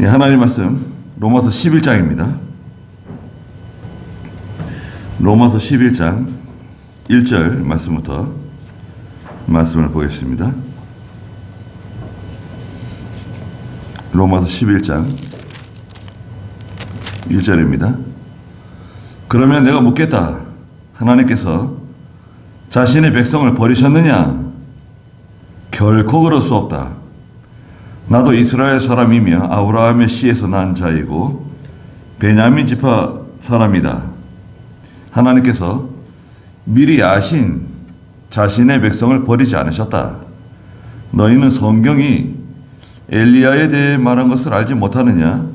하나님 말씀 로마서 11장입니다. 로마서 11장 1절 말씀부터 말씀을 보겠습니다. 로마서 11장 1절입니다. 그러면 내가 묻겠다. 하나님께서 자신의 백성을 버리셨느냐? 결코 그럴 수 없다. 나도 이스라엘 사람이며 아브라함의 씨에서 난 자이고 베냐민 지파 사람이다. 하나님께서 미리 아신 자신의 백성을 버리지 않으셨다. 너희는 성경이 엘리야에 대해 말한 것을 알지 못하느냐?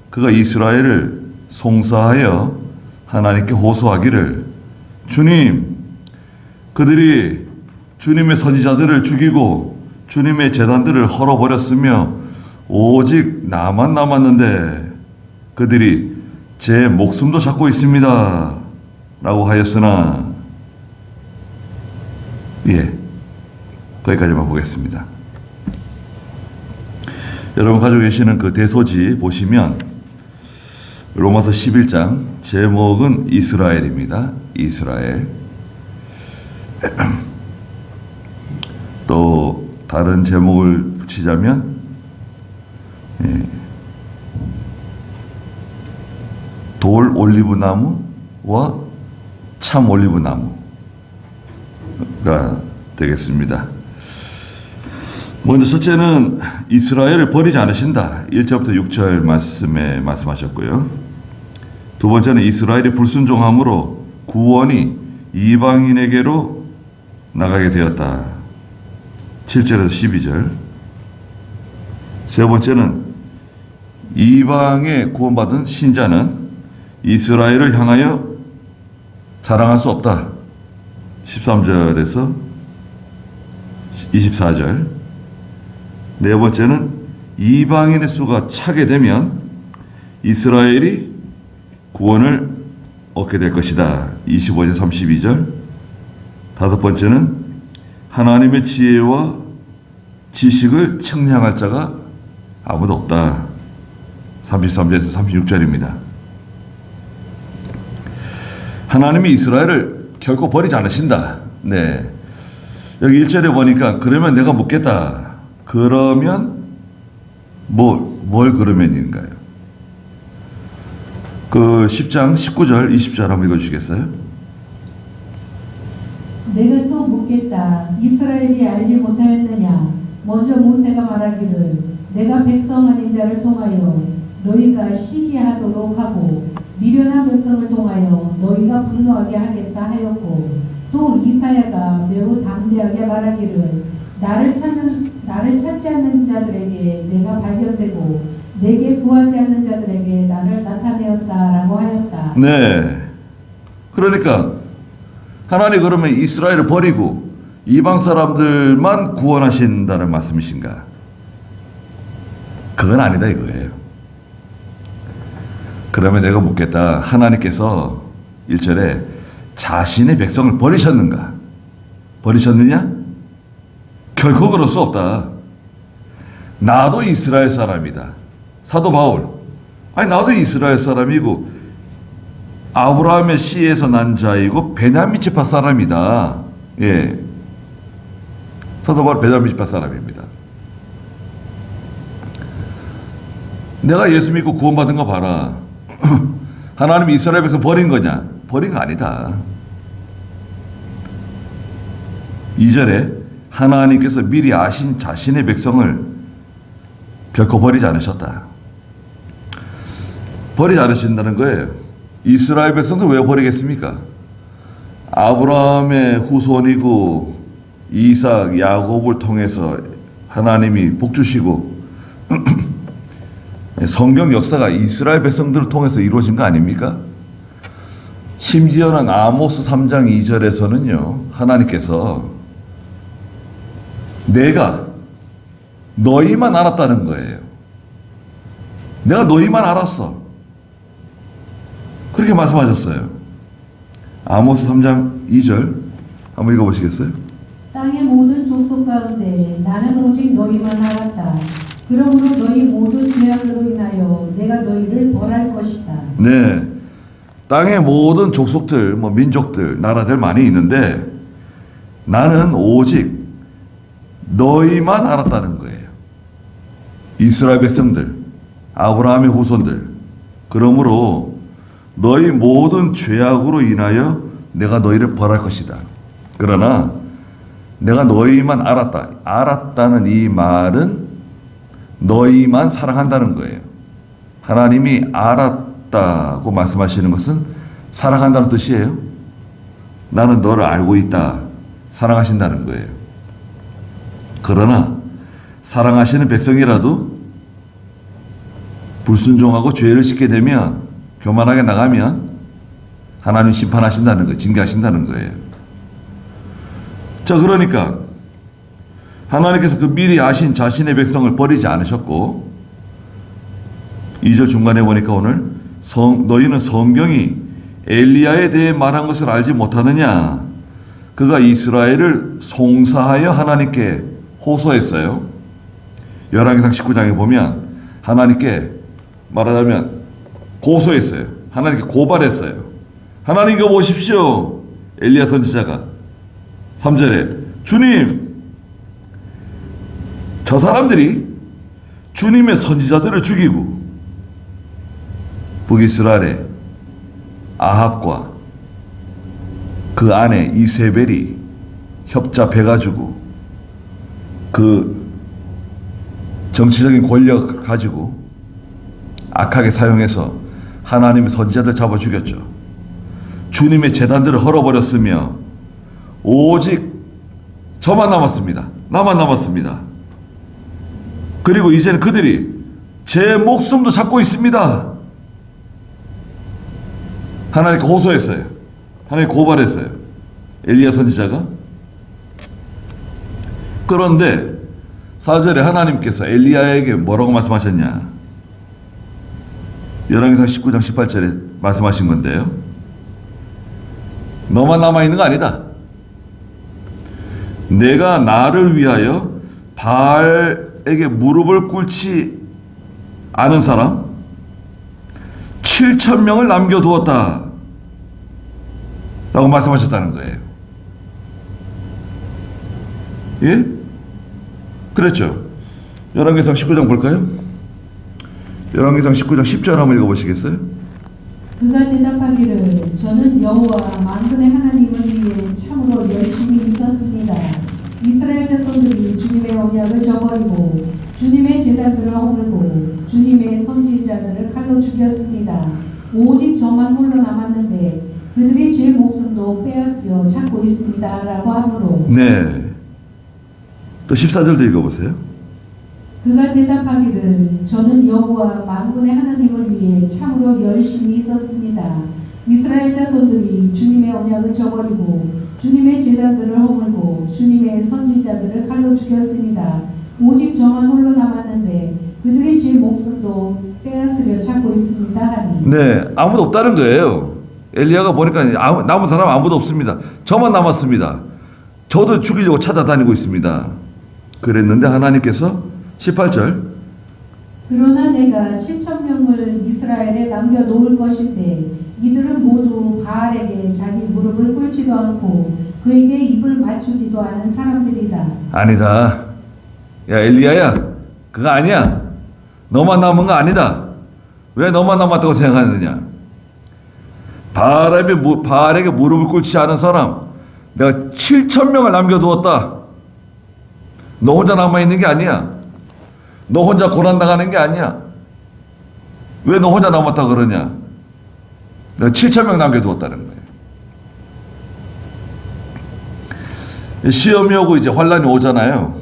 그가 이스라엘을 송사하여 하나님께 호소하기를 주님, 그들이 주님의 선지자들을 죽이고 주님의 제단들을 헐어버렸으며 오직 나만 남았는데 그들이 제 목숨도 잡고 있습니다. 라고 하였으나 거기까지만 보겠습니다. 여러분 가지고 계시는 그 대소지 보시면 로마서 11장 제목은 이스라엘입니다. 이스라엘. 또 다른 제목을 붙이자면 돌 올리브나무와 참 올리브나무가 되겠습니다. 먼저 첫째는 이스라엘을 버리지 않으신다. 1절부터 6절 말씀에 말씀하셨고요. 두 번째는 이스라엘이 불순종함으로 구원이 이방인에게로 나가게 되었다. 7절에서 12절. 세 번째는 이방에 구원받은 신자는 이스라엘을 향하여 자랑할 수 없다. 13절에서 24절. 네 번째는 이방인의 수가 차게 되면 이스라엘이 구원을 얻게 될 것이다. 25절 32절. 다섯 번째는 하나님의 지혜와 지식을 측량할 자가 아무도 없다. 33절에서 36절입니다. 하나님이 이스라엘을 결코 버리지 않으신다. 네. 여기 1절에 보니까 그러면 내가 묻겠다. 그러면 뭘 그러면인가요? 그 10장 19절 20절 한번 읽어주시겠어요? 내가 또 묻겠다. 이스라엘이 알지 못하였느냐? 먼저 모세가 말하기를 내가 백성 아닌 자를 통하여 너희가 시기하도록 하고 미련한 백성을 통하여 너희가 분노하게 하겠다 하였고, 또 이사야가 매우 담대하게 말하기를 나를 찾지 않는 자들에게 내가 발견되고 내게 구하지 않는 자들에게 나를 나타내었다라고 하였다. 네. 그러니까 하나님 그러면 이스라엘을 버리고 이방 사람들만 구원하신다는 말씀이신가? 그건 아니다 이거예요. 그러면 내가 묻겠다. 하나님께서 1절에 자신의 백성을 버리셨는가? 버리셨느냐? 결코 그럴 수 없다. 나도 이스라엘 사람이다. 사도 바울. 나도 이스라엘 사람이고 아브라함의 씨에서 난 자이고 베냐민 지파 사람이다. 예. 사도 바울 베냐민 지파 사람입니다. 내가 예수 믿고 구원받은 거 봐라. 하나님이 이스라엘 백성 버린 거냐? 버린 거 아니다. 2절에 하나님께서 미리 아신 자신의 백성을 결코 버리지 않으셨다. 버리지 않으신다는 거예요. 이스라엘 백성들 왜 버리겠습니까? 아브라함의 후손이고 이삭, 야곱을 통해서 하나님이 복 주시고 성경 역사가 이스라엘 백성들을 통해서 이루어진 거 아닙니까? 심지어는 아모스 3장 2절에서는요. 하나님께서 내가 너희만 알았다는 거예요. 내가 너희만 알았어. 그렇게 말씀하셨어요. 아모스 3장 2절 한번 읽어보시겠어요? 땅의 모든 족속 가운데 나는 오직 너희만 알았다. 그러므로 너희 모두 죄악으로 인하여 네. 땅의 모든 족속들, 뭐 민족들, 나라들 많이 있는데 나는 오직 너희만 알았다는 거예요. 이스라엘 백성들, 아브라함의 후손들. 그러므로 너희 모든 죄악으로 인하여 내가 너희를 벌할 것이다. 그러나 내가 너희만 알았다. 알았다는 이 말은 너희만 사랑한다는 거예요. 하나님이 알았다고 말씀하시는 것은 사랑한다는 뜻이에요. 나는 너를 알고 있다. 사랑하신다는 거예요. 그러나 사랑하시는 백성이라도 불순종하고 죄를 짓게 되면, 교만하게 나가면 하나님 심판하신다는 거예요. 징계하신다는 거예요. 자, 그러니까 하나님께서 그 미리 아신 자신의 백성을 버리지 않으셨고, 2절 중간에 보니까 오늘 너희는 성경이 엘리야에 대해 말한 것을 알지 못하느냐. 그가 이스라엘을 송사하여 하나님께 호소했어요. 열왕기상 19장에 보면 하나님께 말하자면 고소했어요. 하나님께 고발했어요. 하나님 이거 보십시오. 엘리야 선지자가 3절에 주님, 저 사람들이 주님의 선지자들을 죽이고 북이스라엘의 아합과 그 아내 이세벨이 협잡해가지고 그 정치적인 권력을 가지고 악하게 사용해서 하나님의 선지자들 잡아 죽였죠. 주님의 제단들을 헐어버렸으며 오직 저만 남았습니다. 나만 남았습니다. 그리고 이제는 그들이 제 목숨도 잡고 있습니다. 하나님께 호소했어요. 하나님 고발했어요. 엘리야 선지자가. 그런데 4절에 하나님께서 엘리야에게 뭐라고 말씀하셨냐? 열왕기상 19장 18절에 말씀하신 건데요. 너만 남아있는 거 아니다. 내가 나를 위하여 바알에게 무릎을 꿇지 않은 사람 7,000명을 남겨두었다 라고 말씀하셨다는 거예요. 예? 그랬죠. 열왕기상 19장 볼까요? 열왕기상 19장 10절 한번 읽어보시겠어요? 그가 대답하기를 저는 여호와 만군의 하나님을 위해 참으로 열심히 있었습니다. 이스라엘 자손들이 주님의 언약을 저버리고 주님의 제단들을 허물고 주님의 선지자들을 칼로 죽였습니다. 오직 저만 홀로 남았는데 그들의 제 목숨도 빼앗으려 찾고 있습니다. 라고 하므로 네. 또 14절도 읽어보세요. 그가 대답하기를 저는 여호와 만군의 하나님을 위해 참으로 열심히 있었습니다. 이스라엘 자손들이 주님의 언약을 저버리고 주님의 제단들을 허물고 주님의 선지자들을 칼로 죽였습니다. 오직 저만 홀로 남았는데 그들의 제 목숨도 빼앗으려 찾고 있습니다 하니. 네, 아무도 없다는 거예요. 엘리야가 보니까 남은 사람 아무도 없습니다. 저만 남았습니다. 저도 죽이려고 찾아다니고 있습니다. 그랬는데 하나님께서 18절 그러나 내가 7,000명을 이스라엘에 남겨놓을 것인데 이들은 모두 바알에게 자기 무릎을 꿇지도 않고 그에게 입을 맞추지도 않은 사람들이다. 아니다. 야 엘리야야, 그거 아니야. 너만 남은 거 아니다. 왜 너만 남았다고 생각하느냐? 바알에게 무릎을 꿇지 않은 사람 내가 7,000명을 남겨두었다. 너 혼자 남아있는 게 아니야. 너 혼자 고난당하는 게 아니야. 왜 너 혼자 남았다 그러냐? 내가 7,000명 남겨두었다는 거예요. 시험이 오고 이제 환란이 오잖아요.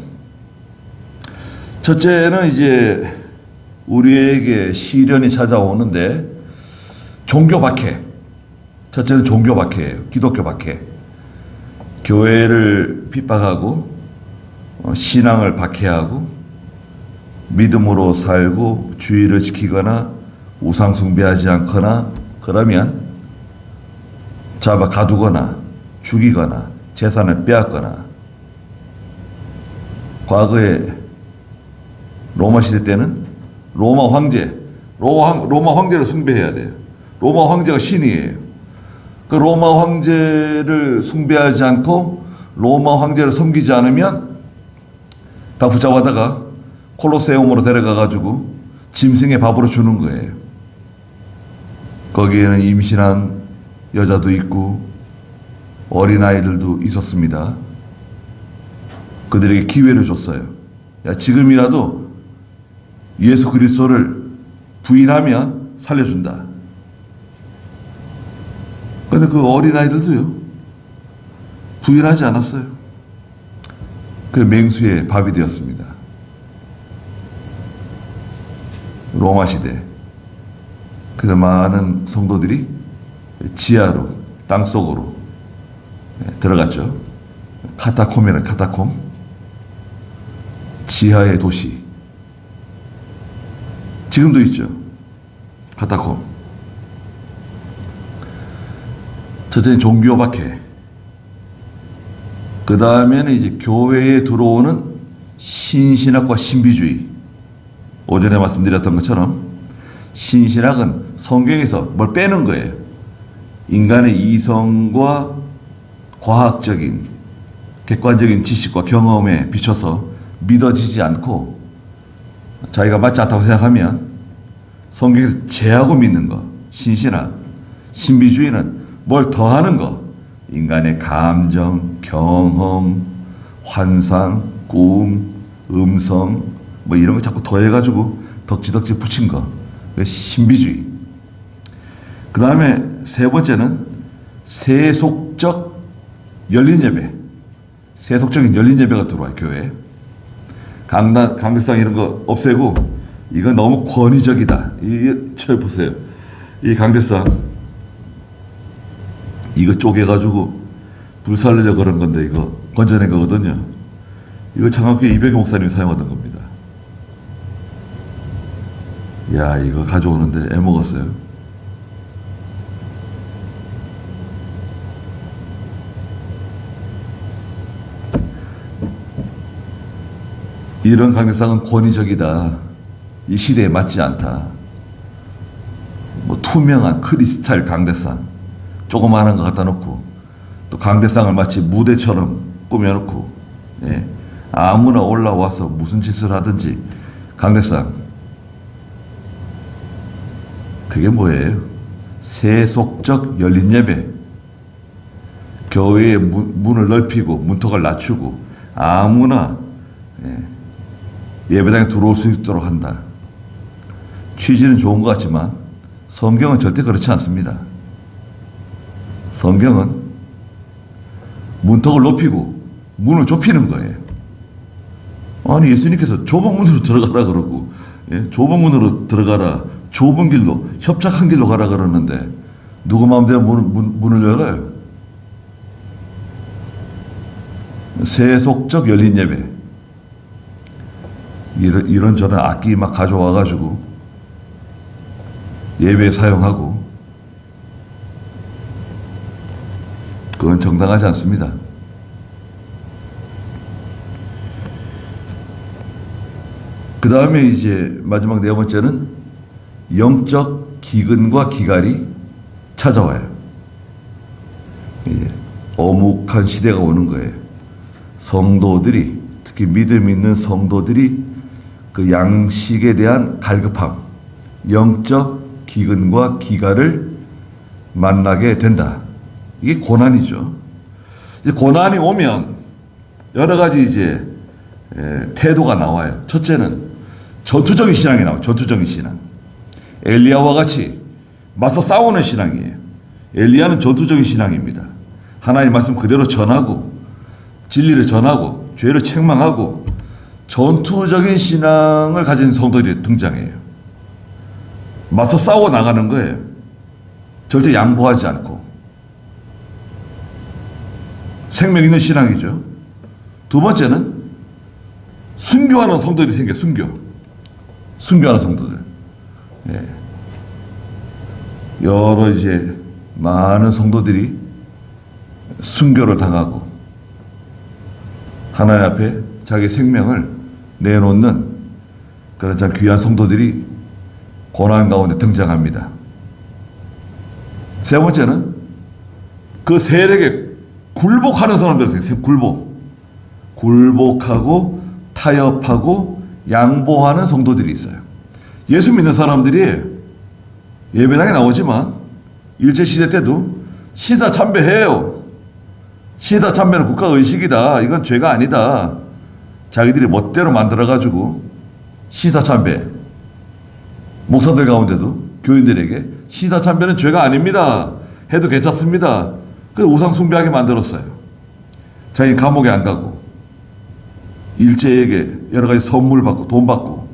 첫째는 이제 우리에게 시련이 찾아오는데 종교 박해. 첫째는 종교 박해예요. 기독교 박해. 교회를 핍박하고 신앙을 박해하고 믿음으로 살고 주의를 지키거나 우상 숭배하지 않거나 그러면 잡아 가두거나 죽이거나 재산을 빼앗거나. 과거에 로마 시대 때는 로마 황제를 숭배해야 돼요. 로마 황제가 신이에요. 그 로마 황제를 숭배하지 않고 로마 황제를 섬기지 않으면 다 붙잡아다가 콜로세움으로 데려가가지고 짐승의 밥으로 주는 거예요. 거기에는 임신한 여자도 있고 어린아이들도 있었습니다. 그들에게 기회를 줬어요. 야, 지금이라도 예수 그리스도를 부인하면 살려준다. 근데 그 어린아이들도요, 부인하지 않았어요. 그 맹수의 밥이 되었습니다. 로마 시대. 그래서 많은 성도들이 지하로, 땅속으로 들어갔죠. 카타콤이라는 카타콤. 지하의 도시. 지금도 있죠. 카타콤. 첫째는 종교박해. 그 다음에는 이제 교회에 들어오는 신신학과 신비주의. 오전에 말씀드렸던 것처럼 신신학은 성경에서 뭘 빼는 거예요. 인간의 이성과 과학적인 객관적인 지식과 경험에 비춰서 믿어지지 않고 자기가 맞지 않다고 생각하면 성경에서 제하고 믿는 거. 신신학. 신비주의는 뭘 더하는 거. 인간의 감정, 경험, 환상, 꿈, 음성 뭐 이런 거 자꾸 더해가지고 덕지덕지 붙인 거. 신비주의. 그 다음에 세 번째는 세속적 열린 예배. 세속적인 열린 예배가 들어와요, 교회에. 강백상 이런 거 없애고, 이건 너무 권위적이다. 저 보세요. 이 강백상, 이거 쪼개가지고 불살르려고 그런 건데, 이거 건져낸 거거든요. 이거 장학교회 이백여 목사님이 사용하던 겁니다. 야, 이거 가져오는데 애먹었어요. 이런 강대상은 권위적이다. 이 시대에 맞지 않다. 뭐 투명한 크리스탈 강대상 조그마한 거 갖다 놓고 또 강대상을 마치 무대처럼 꾸며놓고 아무나 올라와서 무슨 짓을 하든지 강대상. 그게 뭐예요? 세속적 열린 예배. 교회의 문을 넓히고 문턱을 낮추고 아무나 예배당에 들어올 수 있도록 한다. 취지는 좋은 것 같지만 성경은 절대 그렇지 않습니다. 성경은 문턱을 높이고 문을 좁히는 거예요. 아니, 예수님께서 좁은 문으로 들어가라 그러고, 좁은 문으로 들어가라, 좁은 길로, 협착한 길로 가라 그러는데 누구 마음대로 문을 열어요? 세속적 열린 예배. 이런저런 악기 막 가져와가지고 예배에 사용하고, 그건 정당하지 않습니다. 그 다음에 이제 마지막 네 번째는 영적 기근과 기갈이 찾아와요. 어묵한 시대가 오는 거예요. 성도들이, 특히 믿음 있는 성도들이 그 양식에 대한 갈급함, 영적 기근과 기갈을 만나게 된다. 이게 고난이죠. 이제 고난이 오면 여러 가지 이제 태도가 나와요. 첫째는 전투적인 신앙이 나와요. 전투적인 신앙. 엘리야와 같이 맞서 싸우는 신앙이에요. 엘리야는 전투적인 신앙입니다. 하나님 말씀 그대로 전하고 진리를 전하고 죄를 책망하고 전투적인 신앙을 가진 성도들이 등장해요. 맞서 싸워 나가는 거예요. 절대 양보하지 않고. 생명 있는 신앙이죠. 두 번째는 순교하는 성도들이 생겨요. 순교하는 성도들. 여러 이제 많은 성도들이 순교를 당하고 하나님 앞에 자기 생명을 내놓는 그런 참 귀한 성도들이 고난 가운데 등장합니다. 세 번째는 그 세력에 굴복하는 사람들 있어요. 굴복하고 타협하고 양보하는 성도들이 있어요. 예수 믿는 사람들이 예배당에 나오지만 일제시대 때도 시사 참배해요. 시사 참배는 국가의식이다. 이건 죄가 아니다. 자기들이 멋대로 만들어가지고 시사 참배. 목사들 가운데도 교인들에게 시사 참배는 죄가 아닙니다. 해도 괜찮습니다. 그래서 우상 숭배하게 만들었어요. 자기 감옥에 안 가고 일제에게 여러 가지 선물 받고 돈 받고.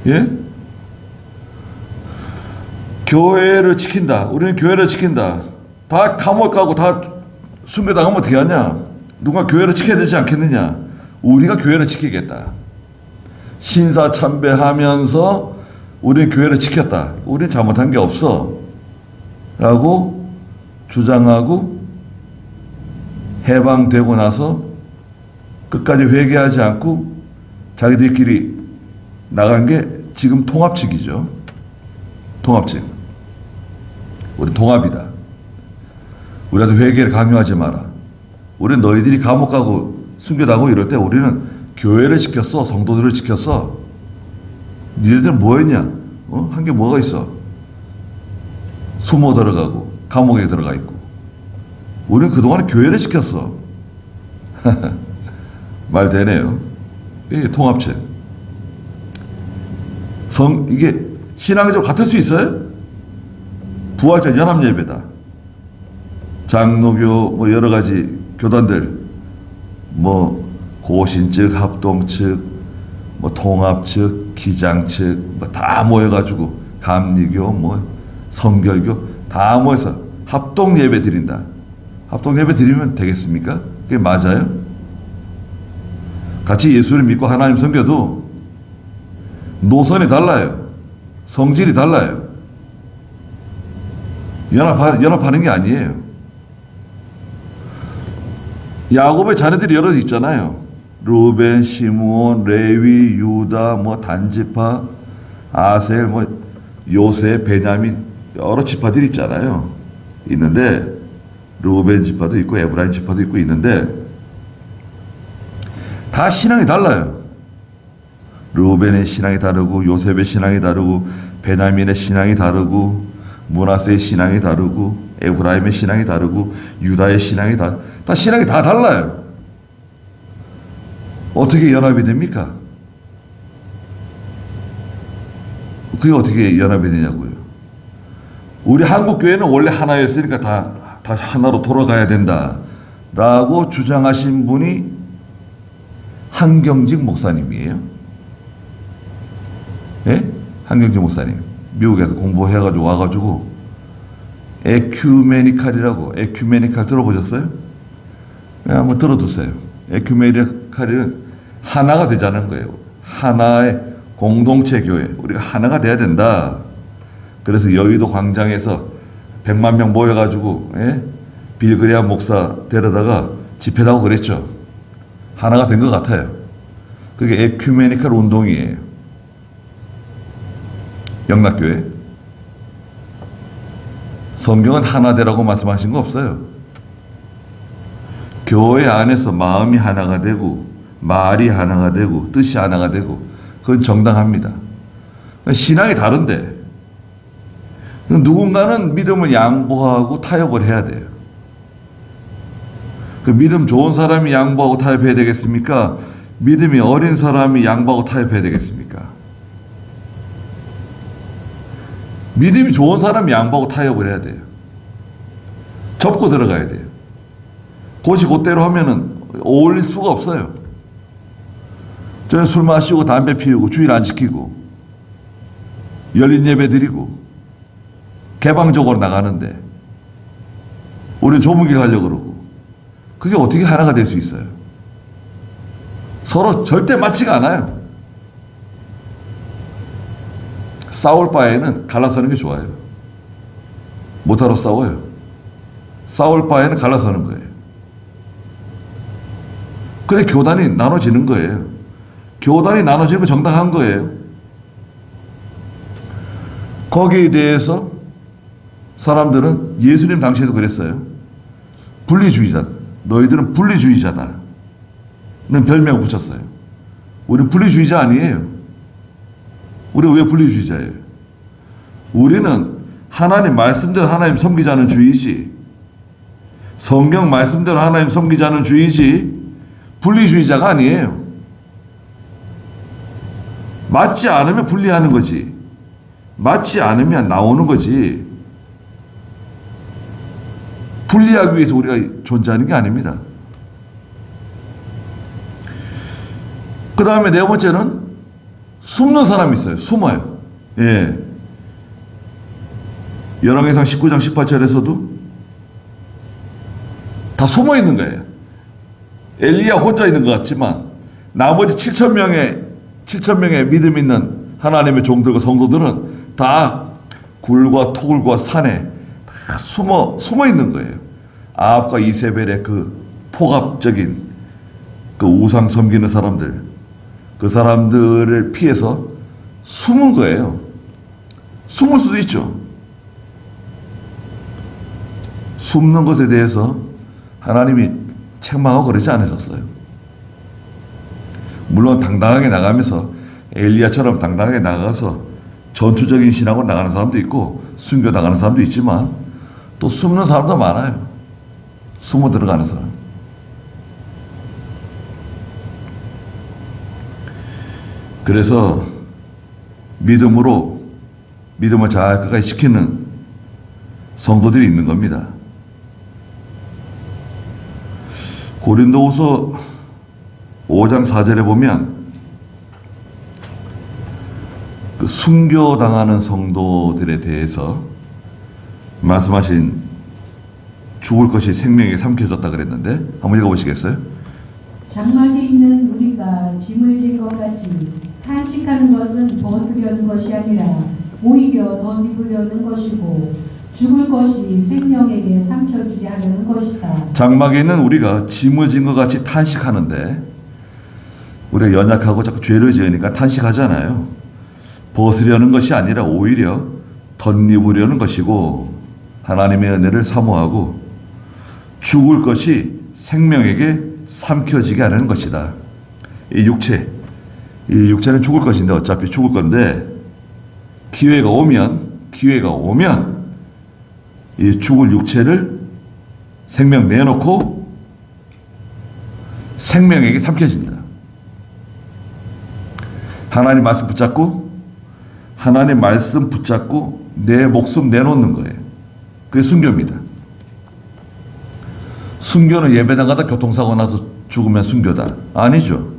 예? 교회를 지킨다. 우리는 교회를 지킨다. 다 감옥 가고 다 순교당하면 어떻게 하냐? 누가 교회를 지켜야 되지 않겠느냐? 우리가 교회를 지키겠다. 신사 참배하면서 우리는 교회를 지켰다. 우리는 잘못한 게 없어. 라고 주장하고 해방되고 나서 끝까지 회개하지 않고 자기들끼리 나간 게 지금 통합 측이죠. 통합 측. 우리 통합이다. 우리한테 회개를 강요하지 마라. 우리는 너희들이 감옥 가고 순교하고 이럴 때 우리는 교회를 지켰어. 성도들을 지켰어. 니네들 뭐 했냐? 한 게 뭐가 있어? 숨어 들어가고 감옥에 들어가 있고. 우리는 그동안에 교회를 지켰어. 말 되네요. 이게 통합체. 이게 신앙적으로 같을 수 있어요? 부활절 연합예배다. 장로교 뭐 여러 가지 교단들 뭐 고신측, 합동측, 뭐 통합측, 기장측 뭐 다 모여가지고 감리교, 뭐 성결교 다 모여서 합동 예배 드린다. 합동 예배 드리면 되겠습니까? 그게 맞아요? 같이 예수를 믿고 하나님 섬겨도 노선이 달라요. 성질이 달라요. 연합하는 게 아니에요. 야곱의 자녀들이 여러 있잖아요. 루벤, 시므온, 레위, 유다, 뭐 단지파, 아셀, 뭐 요셉, 베냐민 여러 지파들이 있잖아요. 있는데 루벤 지파도 있고 에브라임 지파도 있고 있는데 다 신앙이 달라요. 루벤의 신앙이 다르고 요셉의 신앙이 다르고 베냐민의 신앙이 다르고 므낫세의 신앙이 다르고 에브라임의 신앙이 다르고 유다의 신앙이 다 신앙이 다 달라요. 어떻게 연합이 됩니까? 그게 어떻게 연합이 되냐고요. 우리 한국교회는 원래 하나였으니까 다 하나로 돌아가야 된다라고 주장하신 분이 한경직 목사님이에요. 예? 한경직 목사님. 미국에서 공부해가지고 와가지고 에큐메니칼 들어보셨어요? 네, 한번 들어두세요. 에큐메니칼은 하나가 되자는 거예요. 하나의 공동체 교회. 우리가 하나가 돼야 된다. 그래서 여의도 광장에서 100만 명 모여가지고 빌그레암 목사 데려다가 집회를 하고 그랬죠. 하나가 된 것 같아요. 그게 에큐메니칼 운동이에요. 영락교회. 성경은 하나 되라고 말씀하신 거 없어요. 교회 안에서 마음이 하나가 되고 말이 하나가 되고 뜻이 하나가 되고 그건 정당합니다. 신앙이 다른데 누군가는 믿음을 양보하고 타협을 해야 돼요. 그 믿음 좋은 사람이 양보하고 타협해야 되겠습니까? 믿음이 어린 사람이 양보하고 타협해야 되겠습니까? 믿음이 좋은 사람이 양보하고 타협을 해야 돼요. 접고 들어가야 돼요. 곧이 곧대로 하면은 어울릴 수가 없어요. 저는 술 마시고 담배 피우고 주일 안 지키고 열린 예배 드리고 개방적으로 나가는데 우리는 좁은 길 가려고 그러고 그게 어떻게 하나가 될 수 있어요? 서로 절대 맞지가 않아요. 싸울 바에는 갈라서는 게 좋아요. 못하러 싸워요. 싸울 바에는 갈라서는 거예요. 그래 교단이 나눠지는 거예요. 교단이 나눠지는 거 정당한 거예요. 거기에 대해서 사람들은 예수님 당시에도 그랬어요. 분리주의자. 너희들은 분리주의자다. 는 별명을 붙였어요. 우리는 분리주의자 아니에요. 우리가 왜 분리주의자예요? 우리는 하나님 말씀대로 하나님 섬기자는 주의지, 성경 말씀대로 하나님 섬기자는 주의지, 분리주의자가 아니에요. 맞지 않으면 분리하는 거지. 맞지 않으면 나오는 거지. 분리하기 위해서 우리가 존재하는 게 아닙니다. 그 다음에 네 번째는 숨는 사람이 있어요. 숨어요. 예. 열왕기상 19장 18절에서도 다 숨어 있는 거예요. 엘리야 혼자 있는 것 같지만 나머지 7,000명의 믿음 있는 하나님의 종들과 성도들은 다 굴과 토굴과 산에 다 숨어 있는 거예요. 아합과 이세벨의 그 폭압적인 그 우상 섬기는 사람들, 그 사람들을 피해서 숨은 거예요. 숨을 수도 있죠. 숨는 것에 대해서 하나님이 책망하고 그러지 않으셨어요. 물론 당당하게 나가면서 엘리야처럼 당당하게 나가서 전투적인 신앙으로 나가는 사람도 있고 순교 나가는 사람도 있지만 또 숨는 사람도 많아요. 숨어 들어가는 사람. 그래서 믿음을 잘 끝까지 지키는 성도들이 있는 겁니다. 고린도후서 5장 4절에 보면 그 순교당하는 성도들에 대해서 말씀하신 죽을 것이 생명에 삼켜졌다 그랬는데 한번 읽어보시겠어요? 장막에 있는 우리가 짐을 진 것 같이 탄식하는 것은 벗으려는 것이 아니라 오히려 더 입으려는 것이고 죽을 것이 생명에게 삼켜지게 하려는 것이다. 장막에 있는 우리가 짐을 진 것 같이 탄식하는데 우리가 연약하고 자꾸 죄를 지으니까 탄식하잖아요. 벗으려는 것이 아니라 오히려 덧입으려는 것이고 하나님의 은혜를 사모하고 죽을 것이 생명에게 삼켜지게 하는 것이다. 이 육체는 죽을 것인데 어차피 죽을 건데 기회가 오면 이 죽을 육체를 생명 내놓고 생명에게 삼켜진다. 하나님 말씀 붙잡고 내 목숨 내놓는 거예요. 그게 순교입니다. 순교는 예배당 가다 교통사고 나서 죽으면 순교다. 아니죠.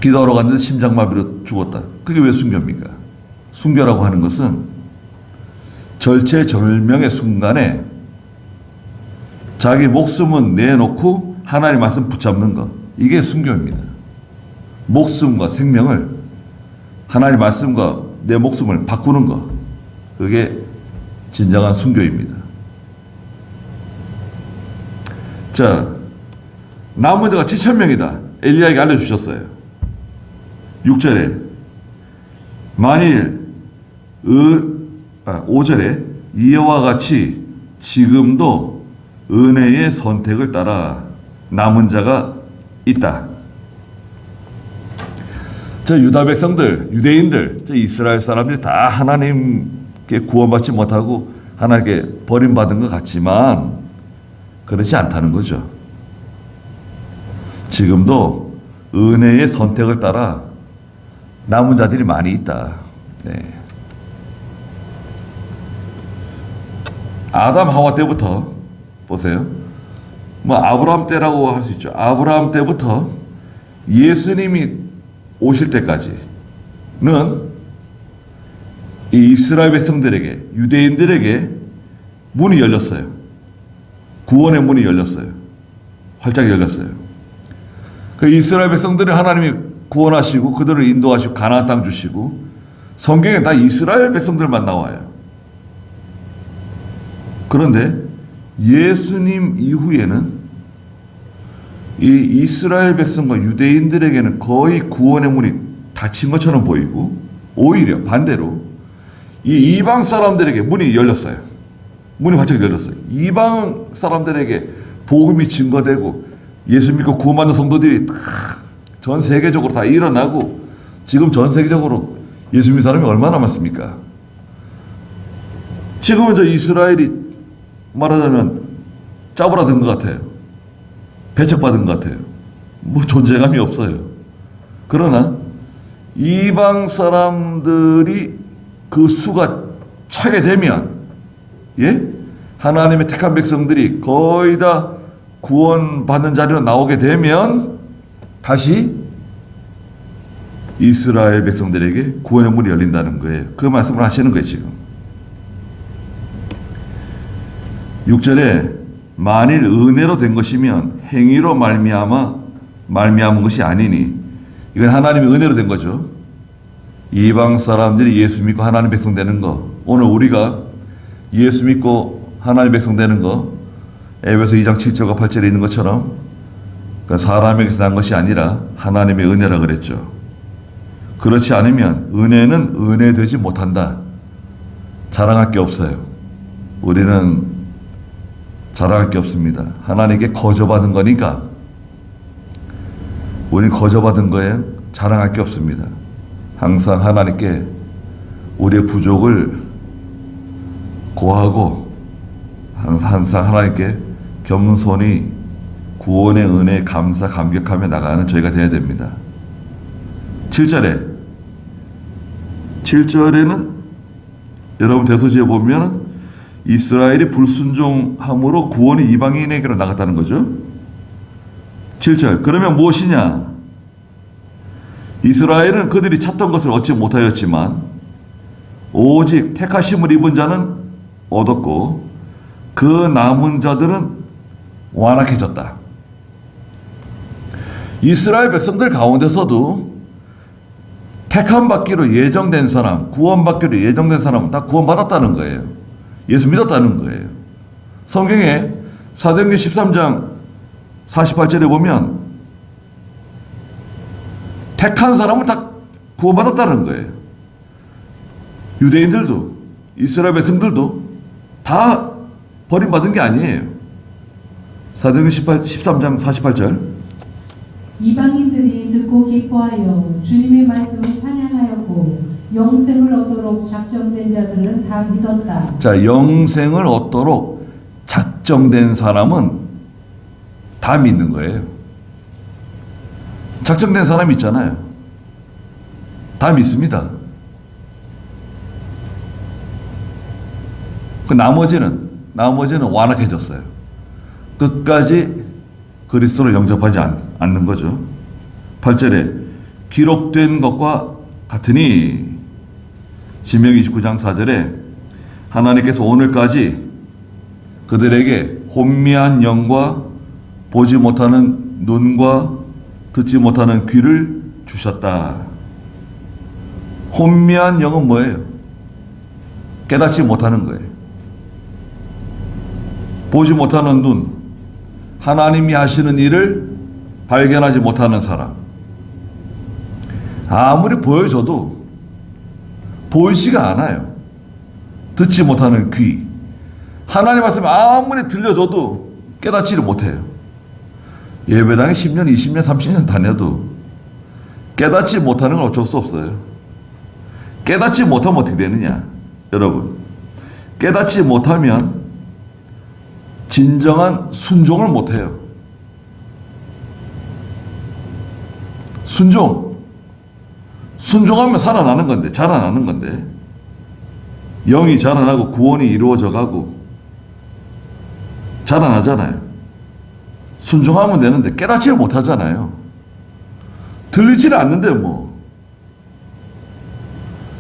기도하러 갔는데 심장마비로 죽었다. 그게 왜 순교입니까? 순교라고 하는 것은 절체절명의 순간에 자기 목숨은 내놓고 하나님 말씀 붙잡는 것. 이게 순교입니다. 목숨과 생명을 하나님 말씀과 내 목숨을 바꾸는 것. 그게 진정한 순교입니다. 자, 남은 자가 7,000명이다. 엘리야에게 알려주셨어요. 6절에 만일 5절에 이와 같이 지금도 은혜의 선택을 따라 남은 자가 있다. 저 유다 백성들, 유대인들, 저 이스라엘 사람들이 다 하나님께 구원받지 못하고 하나님께 버림받은 것 같지만 그렇지 않다는 거죠. 지금도 은혜의 선택을 따라 남은 자들이 많이 있다. 네. 아담 하와 때부터 보세요. 뭐 아브라함 때라고 할 수 있죠. 아브라함 때부터 예수님이 오실 때까지는 이 이스라엘 백성들에게, 유대인들에게 문이 열렸어요. 구원의 문이 열렸어요. 활짝 열렸어요. 그 이스라엘 백성들이 하나님이 구원하시고 그들을 인도하시고 가나안 땅 주시고 성경에 다 이스라엘 백성들만 나와요. 그런데 예수님 이후에는 이 이스라엘 백성과 유대인들에게는 거의 구원의 문이 닫힌 것처럼 보이고 오히려 반대로 이 이방 사람들에게 문이 열렸어요. 문이 활짝 열렸어요. 이방 사람들에게 복음이 증거되고 예수 믿고 구원받는 성도들이 전 세계적으로 다 일어나고 지금 전 세계적으로 예수 믿는 사람이 얼마나 많습니까? 지금은 저 이스라엘이 말하자면 짜부라든 것 같아요. 배척받은 것 같아요. 뭐 존재감이 없어요. 그러나 이방 사람들이 그 수가 차게 되면 하나님의 택한 백성들이 거의 다 구원받는 자리로 나오게 되면 다시 이스라엘 백성들에게 구원의 문이 열린다는 거예요. 그 말씀을 하시는 거예요, 지금. 6절에 만일 은혜로 된 것이면 행위로 말미암은 것이 아니니, 이건 하나님의 은혜로 된 거죠. 이방 사람들이 예수 믿고 하나님 백성 되는 거, 오늘 우리가 예수 믿고 하나님 백성 되는 거, 에베소 2장 7절과 8절에 있는 것처럼 사람에게서 난 것이 아니라 하나님의 은혜라 그랬죠. 그렇지 않으면 은혜는 은혜 되지 못한다. 자랑할 게 없어요. 우리는 자랑할 게 없습니다. 하나님께 거저받은 거니까 우리는 거저받은 거에 자랑할 게 없습니다. 항상 하나님께 우리의 부족을 고하고 항상 하나님께 겸손히 구원의 은혜에 감사 감격하며 나가는 저희가 되어야 됩니다. 7절에는 여러분 대소지에 보면 이스라엘이 불순종함으로 구원이 이방인에게로 나갔다는 거죠. 7절 그러면 무엇이냐? 이스라엘은 그들이 찾던 것을 얻지 못하였지만 오직 택하심을 입은 자는 얻었고 그 남은 자들은 완악해졌다. 이스라엘 백성들 가운데서도 택함 받기로 예정된 사람, 구원 받기로 예정된 사람은 다 구원 받았다는 거예요. 예수 믿었다는 거예요. 성경에 사도행전 13장 48절에 보면 택한 사람은 다 구원 받았다는 거예요. 유대인들도 이스라엘 백성들도 다 버림받은 게 아니에요. 사도행전 13장 48절 이방인들이 듣고 기뻐하여 주님의 말씀을 찬양하였고 영생을 얻도록 작정된 자들은 다 믿었다. 자, 영생을 얻도록 작정된 사람은 다 믿는 거예요. 작정된 사람이 있잖아요. 다 믿습니다. 그 나머지는 완악해졌어요. 끝까지 그리스도를 영접하지 않는 거죠. 8절에 기록된 것과 같으니 신명기 29장 4절에 하나님께서 오늘까지 그들에게 혼미한 영과 보지 못하는 눈과 듣지 못하는 귀를 주셨다. 혼미한 영은 뭐예요? 깨닫지 못하는 거예요. 보지 못하는 눈, 하나님이 하시는 일을 발견하지 못하는 사람. 아무리 보여줘도 보이지가 않아요. 듣지 못하는 귀. 하나님 말씀 아무리 들려줘도 깨닫지를 못해요. 예배당에 10년, 20년, 30년 다녀도 깨닫지 못하는 건 어쩔 수 없어요. 깨닫지 못하면 어떻게 되느냐? 여러분, 깨닫지 못하면 진정한 순종을 못해요. 순종하면 살아나는 건데, 자라나는 건데, 영이 자라나고 구원이 이루어져 가고 자라나잖아요. 순종하면 되는데 깨닫지 못하잖아요. 들리지는 않는데 뭐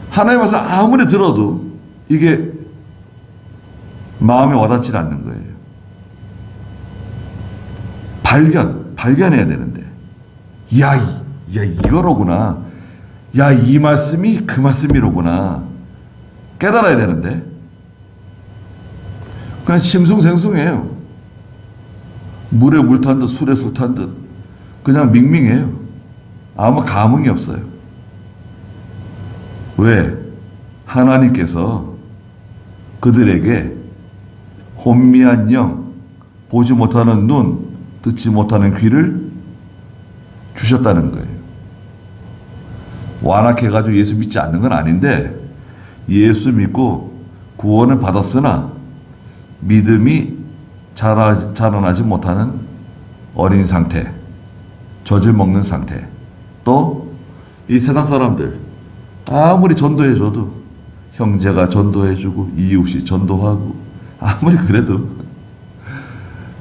하나님 말씀 아무리 들어도 이게 마음에 와닿지 않는 거예요. 발견해야 되는데, 야, 이거로구나. 야, 이 말씀이 그 말씀이로구나. 깨달아야 되는데, 그냥 심승생숭해요. 물에 물 탄 듯, 술에 술 탄 듯, 그냥 밍밍해요. 아무 감흥이 없어요. 왜? 하나님께서 그들에게 혼미한 영, 보지 못하는 눈, 듣지 못하는 귀를 주셨다는 거예요. 완악해가지고 예수 믿지 않는 건 아닌데 예수 믿고 구원을 받았으나 믿음이 자라나지 못하는 어린 상태, 젖을 먹는 상태. 또 이 세상 사람들 아무리 전도해줘도 형제가 전도해주고 이웃이 전도하고 아무리 그래도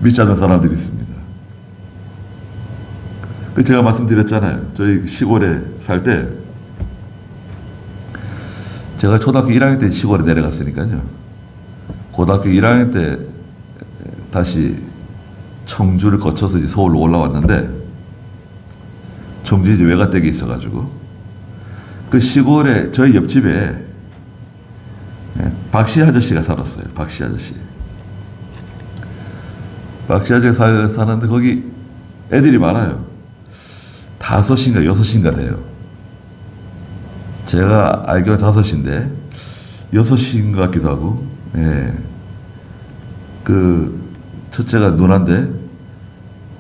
믿지 않는 사람들이 있습니다. 그 제가 말씀드렸잖아요. 저희 시골에 살 때 제가 초등학교 1학년 때 시골에 내려갔으니까요. 고등학교 1학년 때 다시 청주를 거쳐서 이제 서울로 올라왔는데 청주에 이제 외가댁이 있어가지고 그 시골에 저희 옆집에 박씨 아저씨가 살았어요. 박씨 아저씨. 박씨 아저씨가 사는데 거기 애들이 많아요. 5인가 6인가 돼요. 제가 알기로는 5인데 6인 것 같기도 하고, 예. 그 첫째가 누나인데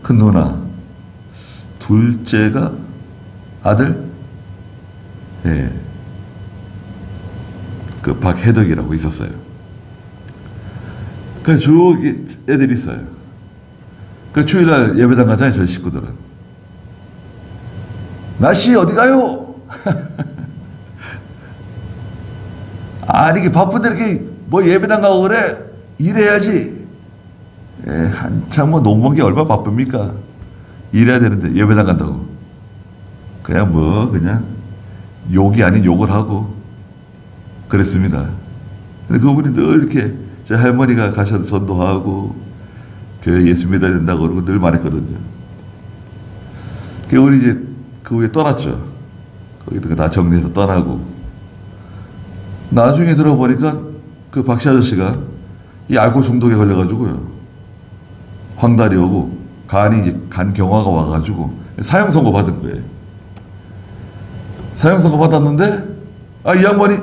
큰 누나, 둘째가 아들, 예. 그 박혜덕이라고 있었어요. 그 저기 애들이 있어요. 그 주일날 예배당 가잖아요, 저희 식구들은. 나씨 어디 가요? 아니 이게 바쁜데 이렇게 뭐 예배당 가고 그래? 일해야지. 예, 한창 뭐 농번기 얼마나 바쁩니까? 일해야 되는데 예배당 간다고. 그냥 뭐 그냥 욕이 아닌 욕을 하고 그랬습니다. 근데 그분이 늘 이렇게 제 할머니가 가셔서 전도하고 교회 예수 믿어야 된다고 그러고 늘 말했거든요. 그 우리 이제 그 후에 떠났죠. 거기도 다 정리해서 떠나고. 나중에 들어보니까 그 박씨 아저씨가 이 알코올 중독에 걸려가지고요. 황달이 오고 간이 이제 간 경화가 와가지고 사형 선고 받은 거예요. 사형 선고 받았는데 이 양반이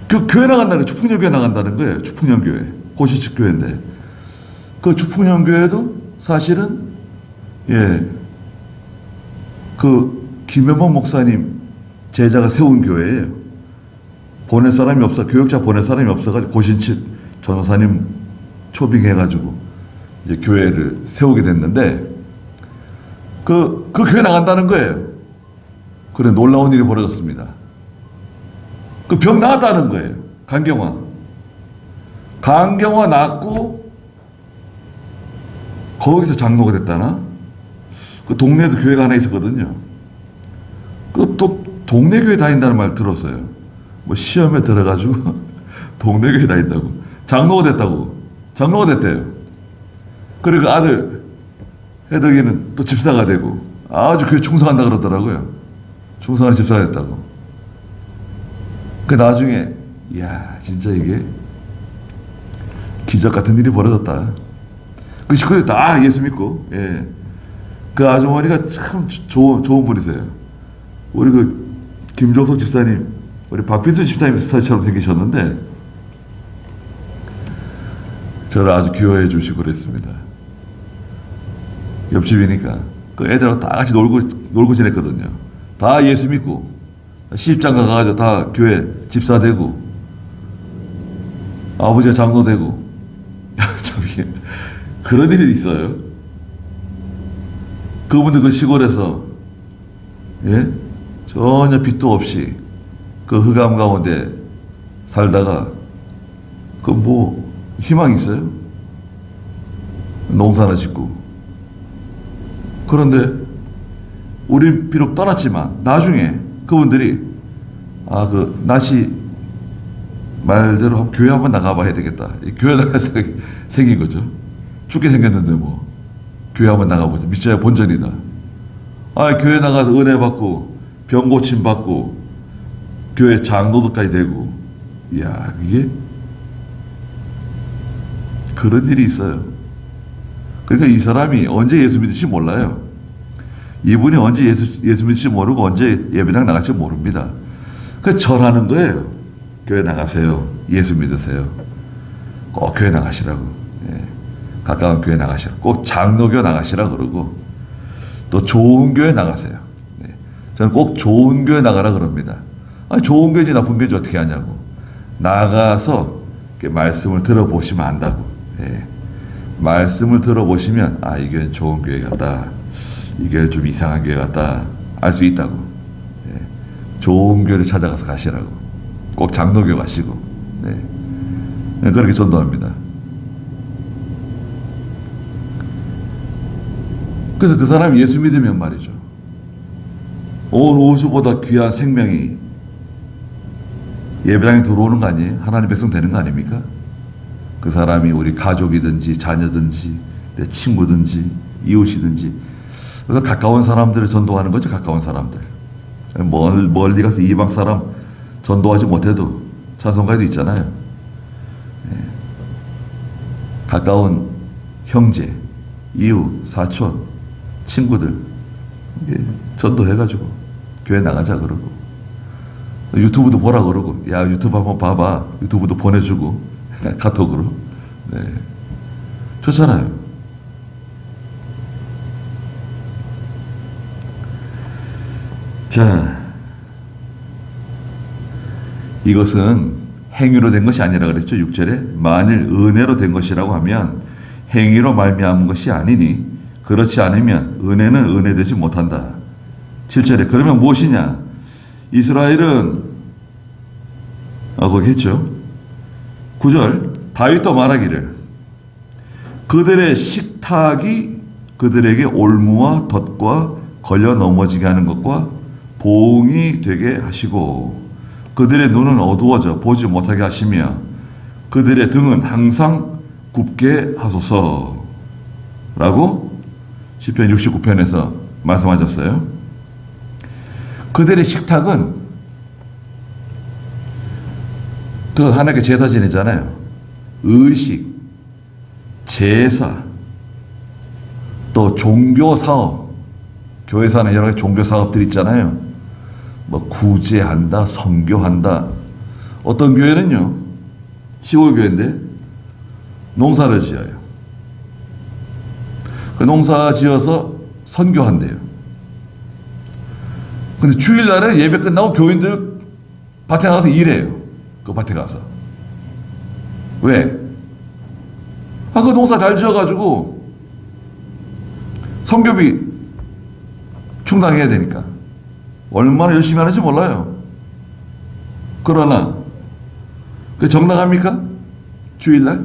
그 교회 나간다는 거예요. 축풍령 교회 나간다는 거예요. 축풍령 교회. 고시측 교회인데 그 축풍령 교회도 사실은 그 김현범 목사님 제자가 세운 교회예요. 보낼 사람이 없어, 교역자 보낼 사람이 없어가지고 고신측 전도사님 초빙해가지고 이제 교회를 세우게 됐는데 그 교회 나간다는 거예요. 그래 놀라운 일이 벌어졌습니다. 그 병 나았다는 거예요. 간경화 낫고 거기서 장로가 됐다나? 그 동네에도 교회가 하나 있었거든요. 그 또 동네 교회 다닌다는 말 들었어요. 뭐 시험에 들어가지고 동네 교회 다닌다고. 장로가 됐다고. 장로가 됐대요. 그리고 그 아들 해덕이는 또 집사가 되고 아주 교회 충성한다 그러더라고요. 충성한 집사가 됐다고. 그 나중에 이야 진짜 이게 기적 같은 일이 벌어졌다. 그 식구들이 다 예수 믿고, 예. 그 아주머니가 참 좋은 분이세요. 우리 그 김종석 집사님, 우리 박빈수 집사님 스타일처럼 생기셨는데 저를 아주 귀여워해 주시고 그랬습니다. 옆집이니까 그 애들하고 다 같이 놀고 지냈거든요. 다 예수 믿고 시집장가 가가지고 다 교회 집사 되고 아버지가 장로 되고 참 이게 그런 일이 있어요. 그분들 그 시골에서 전혀 빚도 없이 그 흑암 가운데 살다가 그 뭐 희망이 있어요? 농사나 짓고. 그런데 우리 비록 떠났지만 나중에 그분들이 그 나시 말대로 교회 한번 나가봐야 되겠다. 교회 나갈 생각이 생긴 거죠. 죽게 생겼는데 뭐 교회 한번 나가보자. 믿자야 본전이다. 교회 나가서 은혜 받고 병 고침 받고 교회 장로도까지 되고. 이야 이게 그런 일이 있어요. 그러니까 이 사람이 언제 예수 믿을지 몰라요. 이분이 언제 예수 믿을지 모르고 언제 예배당 나갈지 모릅니다. 그 절하는 거예요. 교회 나가세요. 예수 믿으세요. 꼭 교회 나가시라고. 예. 가까운 교회 나가시라고. 꼭 장로교 나가시라 그러고 또 좋은 교회 나가세요. 예. 저는 꼭 좋은 교회 나가라 그럽니다. 아니, 좋은 교회지 나쁜 교회지 어떻게 하냐고. 나가서 말씀을 들어보시면 안다고. 예. 말씀을 들어보시면 이 교회는 좋은 교회 같다. 이 교회는 좀 이상한 교회 같다. 알 수 있다고. 예. 좋은 교회를 찾아가서 가시라고. 꼭 장로교 가시고. 네. 네, 그렇게 전도합니다. 그래서 그 사람이 예수 믿으면 말이죠. 온 우주보다 귀한 생명이 예배당에 들어오는 거 아니에요? 하나님 백성 되는 거 아닙니까? 그 사람이 우리 가족이든지 자녀든지 내 친구든지 이웃이든지 그래서 가까운 사람들을 전도하는 거죠. 가까운 사람들. 멀리 가서 이방 사람 전도하지 못해도 찬송가에도 있잖아요. 예. 가까운 형제, 이웃, 사촌, 친구들 전도해가지고 교회 나가자 그러고 유튜브도 보라 그러고 야 유튜브 한번 봐봐 유튜브도 보내주고 카톡으로. 네. 좋잖아요. 자, 이것은 행위로 된 것이 아니라 그랬죠. 6절에 만일 은혜로 된 것이라고 하면 행위로 말미암은 것이 아니니 그렇지 않으면 은혜는 은혜되지 못한다. 7절에 그러면 무엇이냐? 이스라엘은 거기 했죠. 9절 다윗도 말하기를 그들의 식탁이 그들에게 올무와 덫과 걸려 넘어지게 하는 것과 보응이 되게 하시고 그들의 눈은 어두워져 보지 못하게 하시며 그들의 등은 항상 굽게 하소서 라고 시편 69편에서 말씀하셨어요. 그들의 식탁은 그 하나님께 제사 지내잖아요. 의식, 제사, 또 종교 사업, 교회에서 하는 여러 가지 종교 사업들이 있잖아요. 뭐 구제한다, 선교한다. 어떤 교회는요, 시골 교회인데 농사를 지어요. 그 농사 지어서 선교한대요. 근데 주일날에 예배 끝나고 교인들 밭에 가서 일해요. 그 밭에 가서. 왜? 그 농사 잘 지어가지고 선교비 충당해야 되니까. 얼마나 열심히 하는지 몰라요. 그러나 그 정당합니까? 주일날?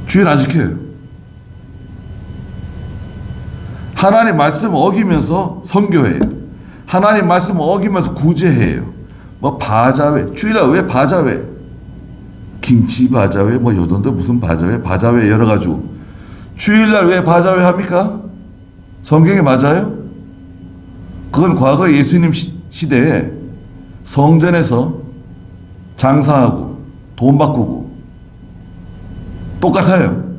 주일 안 지켜요. 하나님 말씀 어기면서 선교해요. 하나님 말씀 어기면서 구제해요. 뭐 바자회, 주일날 왜 바자회? 김치 바자회, 뭐 요던데 무슨 바자회, 바자회 여러 가지고. 주일날 왜 바자회 합니까? 성경에 맞아요? 그건 과거 예수님 시대에 성전에서 장사하고 돈 바꾸고 똑같아요.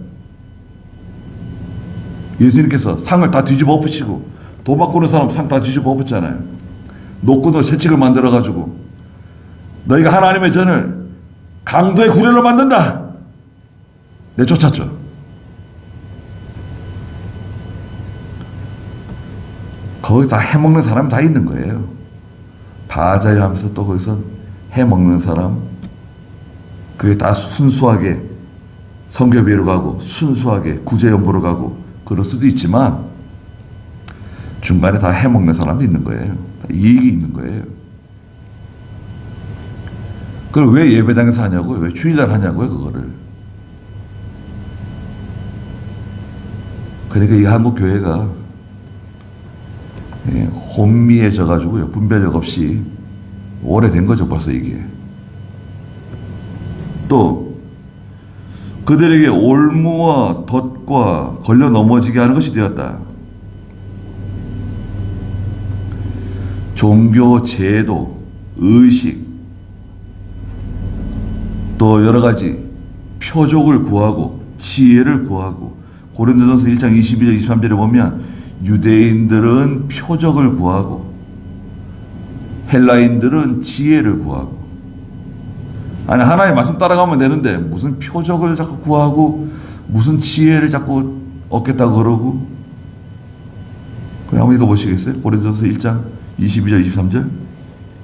예수님께서 상을 다 뒤집어 엎으시고 돈 바꾸는 사람 상 다 뒤집어 엎었잖아요. 노끈으로 채찍을 만들어가지고 너희가 하나님의 전을 강도의 구렬로 만든다. 내쫓았죠. 거기서 해먹는 사람이 다 있는 거예요. 바자회 하면서 또 거기서 해먹는 사람, 그게 다 순수하게 선교비로 가고 순수하게 구제연보로 가고 그럴 수도 있지만 중간에 다 해먹는 사람이 있는 거예요. 이익이 있는 거예요. 그걸 왜 예배당에서 하냐고요? 왜 주일날 하냐고요? 그거를. 그러니까 이 한국 교회가 혼미해져 가지고요. 분별력 없이 오래된 거죠. 벌써 이게. 또 그들에게 올무와 덫과 걸려 넘어지게 하는 것이 되었다. 종교 제도, 의식, 또 여러 가지 표적을 구하고 지혜를 구하고 고린도전서 1장 22절 23절에 보면 유대인들은 표적을 구하고 헬라인들은 지혜를 구하고, 아니 하나님 말씀 따라가면 되는데 무슨 표적을 자꾸 구하고 무슨 지혜를 자꾸 얻겠다고 그러고. 그냥 한번 읽어보시겠어요? 고린도서 1장 22절 23절.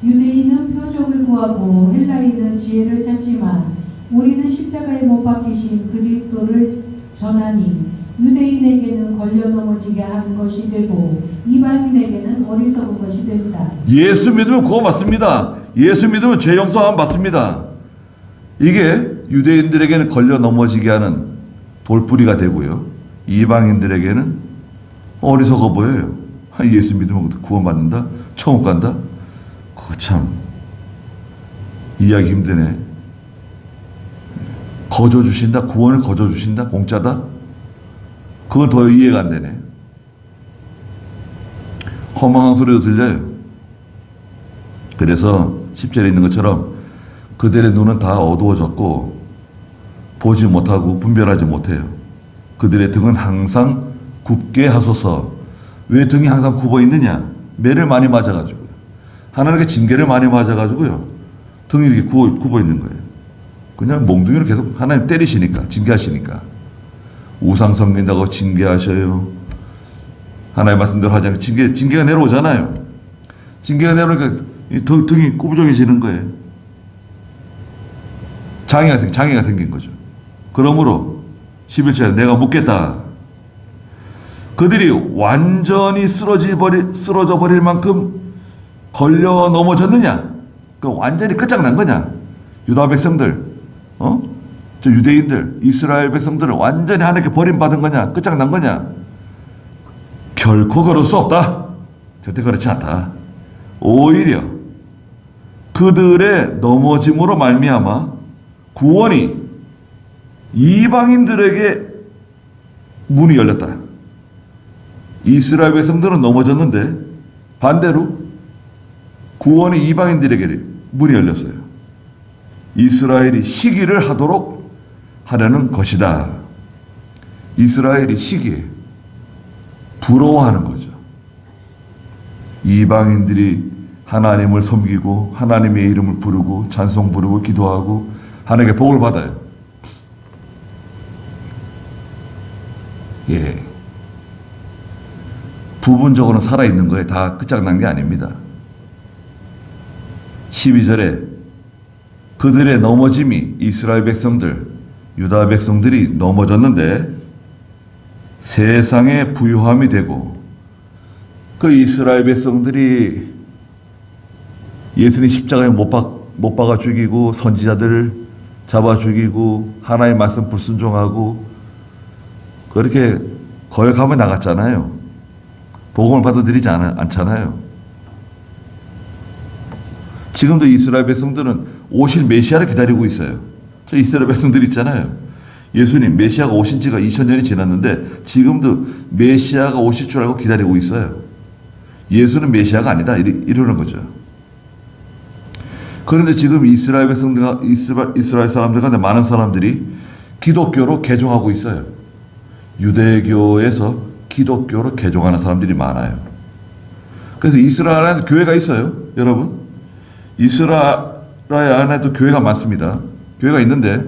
유대인은 표적을 구하고 헬라인은 지혜를 찾지만 우리는 십자가에 못 박히신 그리스도를 전하니 유대인에게는 걸려 넘어지게 하는 것이 되고 이방인에게는 어리석은 것이 된다. 예수 믿으면 그거 맞습니다. 예수 믿으면 죄 용서함 맞습니다. 이게 유대인들에게는 걸려 넘어지게 하는 돌뿌리가 되고요, 이방인들에게는 어리석어 보여요. 예수 믿으면 구원받는다? 천국 간다? 그거 참 이해하기 힘드네. 거저 주신다? 구원을 거저 주신다? 공짜다? 그건 더 이해가 안 되네. 허망한 소리도 들려요. 그래서 10절에 있는 것처럼 그들의 눈은 다 어두워졌고 보지 못하고 분별하지 못해요. 그들의 등은 항상 굽게 하소서. 왜 등이 항상 굽어 있느냐? 매를 많이 맞아가지고요. 하나님께 징계를 많이 맞아가지고요, 등이 이렇게 굽어 있는 거예요. 그냥 몽둥이로 계속 하나님 때리시니까, 징계하시니까. 우상 섬긴다고 징계하셔요. 하나님 말씀대로 하지 않고 징계가 내려오잖아요. 징계가 내려오니까 등이 꾸부정해지는 거예요. 장애가 생긴 거죠. 그러므로 11절에 내가 묻겠다. 그들이 완전히 쓰러져 버릴 만큼 걸려 넘어졌느냐? 완전히 끝장난 거냐? 유다 백성들, 저 유대인들, 이스라엘 백성들을 완전히 하나님께 버림받은 거냐? 끝장난 거냐? 결코 그럴 수 없다. 절대 그렇지 않다. 오히려 그들의 넘어짐으로 말미암아 구원이 이방인들에게 문이 열렸다. 이스라엘 백성들은 넘어졌는데 반대로 구원이 이방인들에게 문이 열렸어요. 이스라엘이 시기를 하도록 하려는 것이다. 이스라엘이 시기에 부러워하는 거죠. 이방인들이 하나님을 섬기고 하나님의 이름을 부르고 찬송 부르고 기도하고 하나님께 복을 받아요. 예. 부분적으로 살아있는 거에 다 끝장난 게 아닙니다. 12절에 그들의 넘어짐이 이스라엘 백성들, 유다 백성들이 넘어졌는데 세상의 부요함이 되고, 그 이스라엘 백성들이 예수님 십자가에 못 박아 죽이고 선지자들을 잡아 죽이고 하나님의 말씀 불순종하고 그렇게 거역하며 나갔잖아요. 복음을 받아들이지 않잖아요. 지금도 이스라엘 백성들은 오실 메시아를 기다리고 있어요. 저 이스라엘 백성들 있잖아요. 예수님 메시아가 오신 지가 2000년이 지났는데 지금도 메시아가 오실 줄 알고 기다리고 있어요. 예수는 메시아가 아니다 이러는 거죠. 그런데 지금 이스라엘 백성들과 이스라엘 사람들 가운데 많은 사람들이 기독교로 개종하고 있어요. 유대교에서 기독교로 개종하는 사람들이 많아요. 그래서 이스라엘 안에도 교회가 있어요. 여러분, 이스라엘 안에도 교회가 많습니다. 교회가 있는데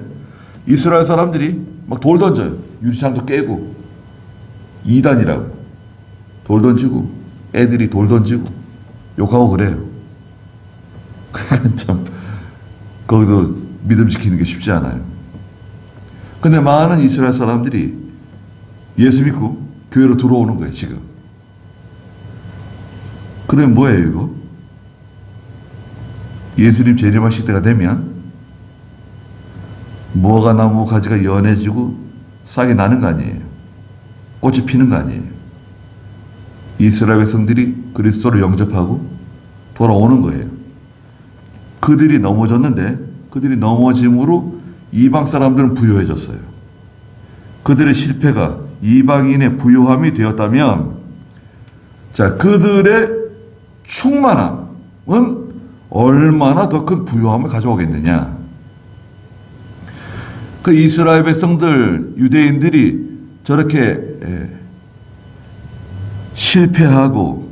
이스라엘 사람들이 막 돌 던져요. 유리창도 깨고, 이단이라고 돌 던지고, 애들이 돌 던지고 욕하고 그래요. 그러니까 참 거기서 믿음 지키는 게 쉽지 않아요. 근데 많은 이스라엘 사람들이 예수 믿고 교회로 들어오는 거예요, 지금. 그러면 뭐예요, 이거? 예수님 재림하실 때가 되면 무화과 나무 가지가 연해지고 싹이 나는 거 아니에요? 꽃이 피는 거 아니에요? 이스라엘 백성들이 그리스도를 영접하고 돌아오는 거예요. 그들이 넘어졌는데 그들이 넘어짐으로 이방 사람들은 부요해졌어요. 그들의 실패가 이방인의 부요함이 되었다면, 자, 그들의 충만함은 얼마나 더 큰 부요함을 가져오겠느냐. 그 이스라엘 백성들, 유대인들이 저렇게 실패하고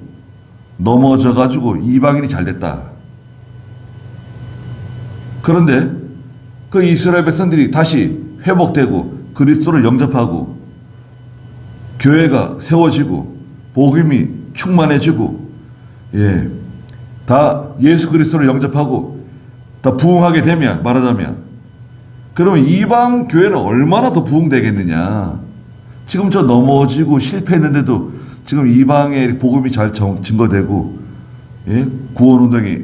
넘어져가지고 이방인이 잘 됐다. 그런데 그 이스라엘 백성들이 다시 회복되고 그리스도를 영접하고 교회가 세워지고 복음이 충만해지고 다 예수 그리스도를 영접하고 다 부흥하게 되면, 말하자면 그러면 이방 교회는 얼마나 더 부흥되겠느냐. 지금 저 넘어지고 실패했는데도 지금 이방의 복음이 잘 증거되고 구원운동이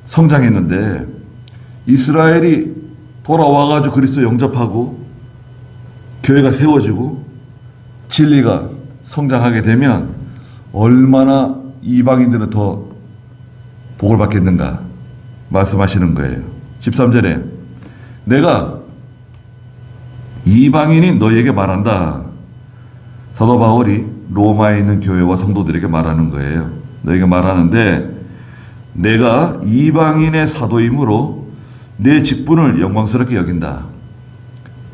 성장했는데 이스라엘이 돌아와가지고 그리스도 영접하고 교회가 세워지고 진리가 성장하게 되면 얼마나 이방인들은 더 복을 받겠는가 말씀하시는 거예요. 13절에 내가 이방인인 너희에게 말한다. 사도 바울이 로마에 있는 교회와 성도들에게 말하는 거예요. 너희에게 말하는데 내가 이방인의 사도이므로 내 직분을 영광스럽게 여긴다.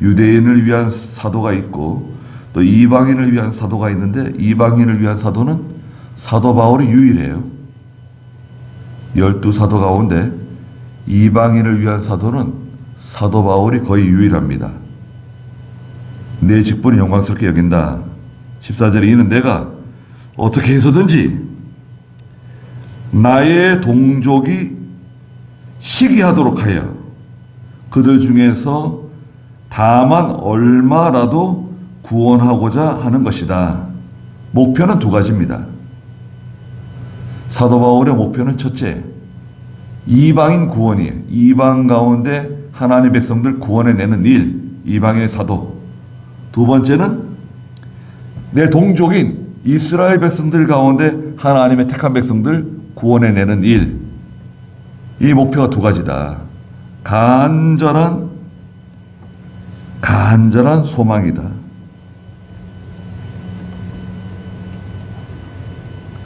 유대인을 위한 사도가 있고 또 이방인을 위한 사도가 있는데 이방인을 위한 사도는 사도 바울이 유일해요. 12사도 가운데 이방인을 위한 사도는 사도 바울이 거의 유일합니다. 내 직분을 영광스럽게 여긴다. 14절에 이는 내가 어떻게 해서든지 나의 동족이 시기하도록 하여 그들 중에서 다만 얼마라도 구원하고자 하는 것이다. 목표는 두 가지입니다. 사도 바울의 목표는 첫째, 이방인 구원이에요. 이방 가운데 하나님의 백성들 구원해내는 일, 이방의 사도. 두 번째는 내 동족인 이스라엘 백성들 가운데 하나님의 택한 백성들 구원해내는 일. 이 목표가 두 가지다. 간절한 소망이다.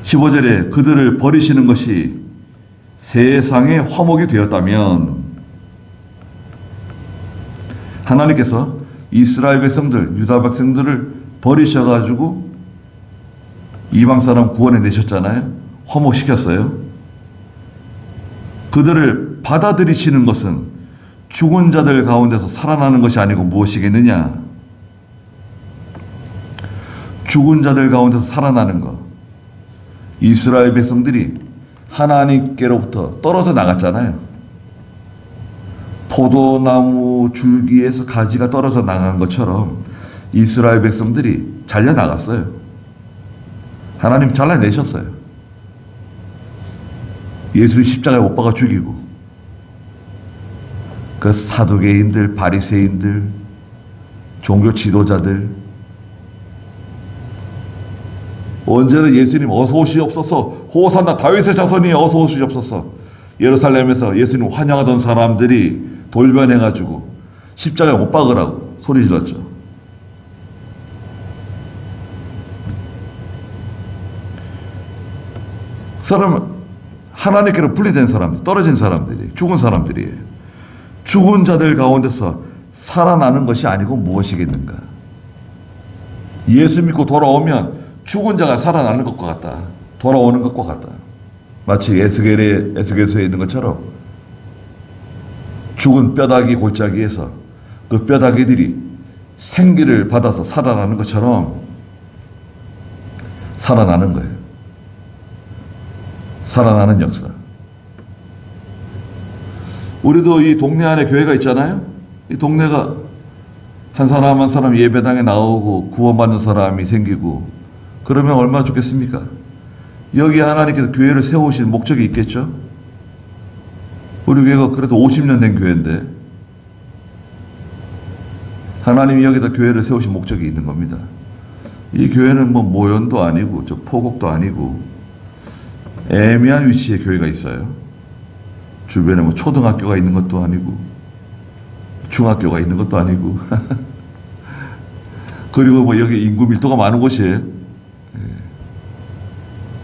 15절에 그들을 버리시는 것이 세상의 화목이 되었다면 하나님께서 이스라엘 백성들, 유다 백성들을 버리셔가지고 이방 사람 구원해 내셨잖아요. 화목시켰어요. 그들을 받아들이시는 것은 죽은 자들 가운데서 살아나는 것이 아니고 무엇이겠느냐? 죽은 자들 가운데서 살아나는 것. 이스라엘 백성들이 하나님께로부터 떨어져 나갔잖아요. 포도나무 줄기에서 가지가 떨어져 나간 것처럼 이스라엘 백성들이 잘려 나갔어요. 하나님 잘라내셨어요. 예수를 십자가에 못 박아 죽이고 그 사두개인들, 바리새인들, 종교 지도자들 언제나 예수님 어서 오시옵소서, 호산나 다윗의 자손이 어서 오시옵소서, 예루살렘에서 예수님 환영하던 사람들이 돌변해가지고 십자가에 못 박으라고 소리 질렀죠. 사람은 하나님께로 분리된 사람들, 떨어진 사람들이, 죽은 사람들이에요. 죽은 자들 가운데서 살아나는 것이 아니고 무엇이겠는가? 예수 믿고 돌아오면 죽은 자가 살아나는 것과 같다. 돌아오는 것과 같다. 마치 에스겔서에 있는 것처럼 죽은 뼈다귀 골짜기에서 그 뼈다귀들이 생기를 받아서 살아나는 것처럼 살아나는 거예요. 살아나는 역사. 우리도 이 동네 안에 교회가 있잖아요. 이 동네가 한 사람 한 사람 예배당에 나오고 구원받는 사람이 생기고 그러면 얼마나 좋겠습니까? 여기 하나님께서 교회를 세우신 목적이 있겠죠? 우리 교회가 그래도 50년 된 교회인데 하나님이 여기다 교회를 세우신 목적이 있는 겁니다. 이 교회는 뭐 모연도 아니고 저 포곡도 아니고 애매한 위치에 교회가 있어요. 주변에 뭐 초등학교가 있는 것도 아니고 중학교가 있는 것도 아니고 그리고 뭐 여기 인구 밀도가 많은 곳이에요.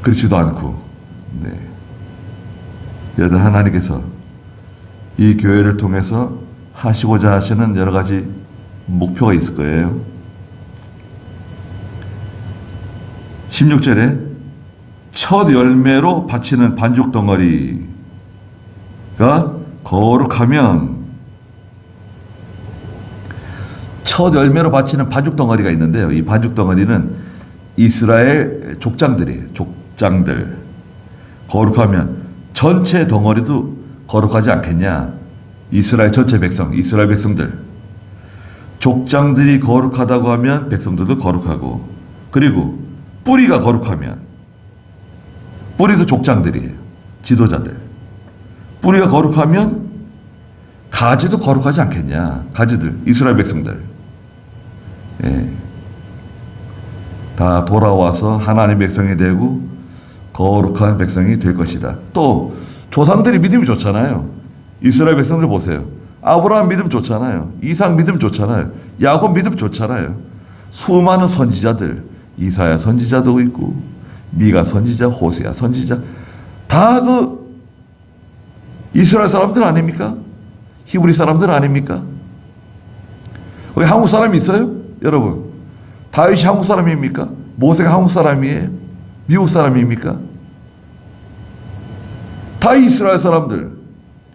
그렇지도 않고, 여러분 하나님께서 이 교회를 통해서 하시고자 하시는 여러 가지 목표가 있을 거예요. 16절에 첫 열매로 바치는 반죽 덩어리가 거룩하면 첫 열매로 바치는 반죽 덩어리가 있는데요. 이 반죽 덩어리는 이스라엘 족장들이에요. 족장들. 거룩하면 전체 덩어리도 거룩하지 않겠냐? 이스라엘 전체 백성, 이스라엘 백성들. 족장들이 거룩하다고 하면 백성들도 거룩하고, 그리고 뿌리가 거룩하면, 뿌리도 족장들이에요. 지도자들. 뿌리가 거룩하면 가지도 거룩하지 않겠냐? 가지들, 이스라엘 백성들. 예. 다 돌아와서 하나님 백성이 되고 거룩한 백성이 될 것이다. 또 조상들이 믿음이 좋잖아요. 이스라엘 백성들 보세요. 아브라함 믿음 좋잖아요. 이삭 믿음 좋잖아요. 야곱 믿음 좋잖아요. 수많은 선지자들, 이사야 선지자도 있고 미가 선지자, 호세아 선지자, 다 그 이스라엘 사람들 아닙니까? 히브리 사람들 아닙니까? 거기 한국 사람이 있어요? 여러분, 다윗이 한국 사람입니까? 모세가 한국 사람이에요? 미국 사람입니까? 다 이스라엘 사람들,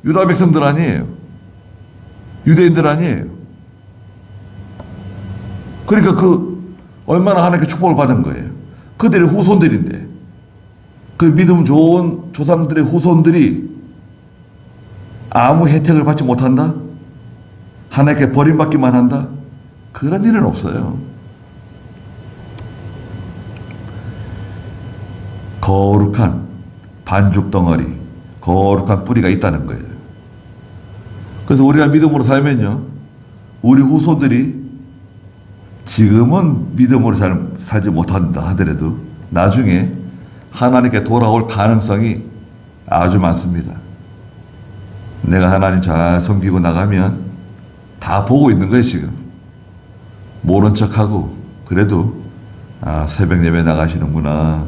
유다 백성들 아니에요. 유대인들 아니에요. 그러니까 얼마나 하나님께 축복을 받은 거예요. 그들의 후손들인데, 그 믿음 좋은 조상들의 후손들이 아무 혜택을 받지 못한다? 하나님께 버림받기만 한다? 그런 일은 없어요. 거룩한 반죽 덩어리, 거룩한 뿌리가 있다는 거예요. 그래서 우리가 믿음으로 살면요, 우리 후손들이 지금은 믿음으로 잘 살지 못한다 하더라도 나중에 하나님께 돌아올 가능성이 아주 많습니다. 내가 하나님 잘 섬기고 나가면 다 보고 있는 거예요, 지금. 모른 척하고, 그래도, 새벽 예배 나가시는구나.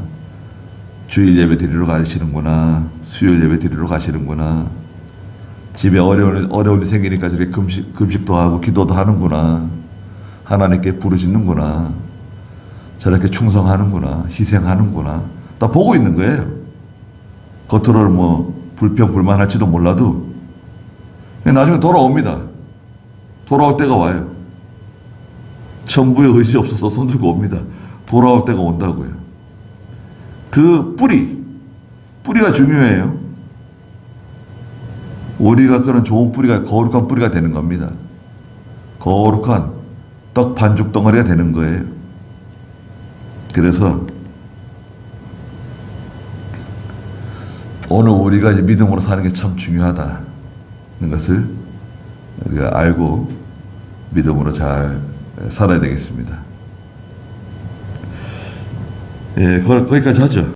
주일 예배 드리러 가시는구나. 수요일 예배 드리러 가시는구나. 집에 어려운 일이 생기니까 저렇게 금식도 하고 기도도 하는구나. 하나님께 부르짖는구나. 저렇게 충성하는구나. 희생하는구나. 다 보고 있는 거예요. 겉으로는 뭐 불평 불만할지도 몰라도 나중에 돌아옵니다. 돌아올 때가 와요. 천부에 의지 없어서 손 들고 옵니다. 돌아올 때가 온다고요. 그 뿌리가 중요해요. 우리가 그런 좋은 뿌리가 거룩한 뿌리가 되는 겁니다. 거룩한 떡 반죽 덩어리가 되는 거예요. 그래서 오늘 우리가 이제 믿음으로 사는 게 참 중요하다는 것을 우리가 알고 믿음으로 잘 살아야 되겠습니다. 예, 거기까지 하죠.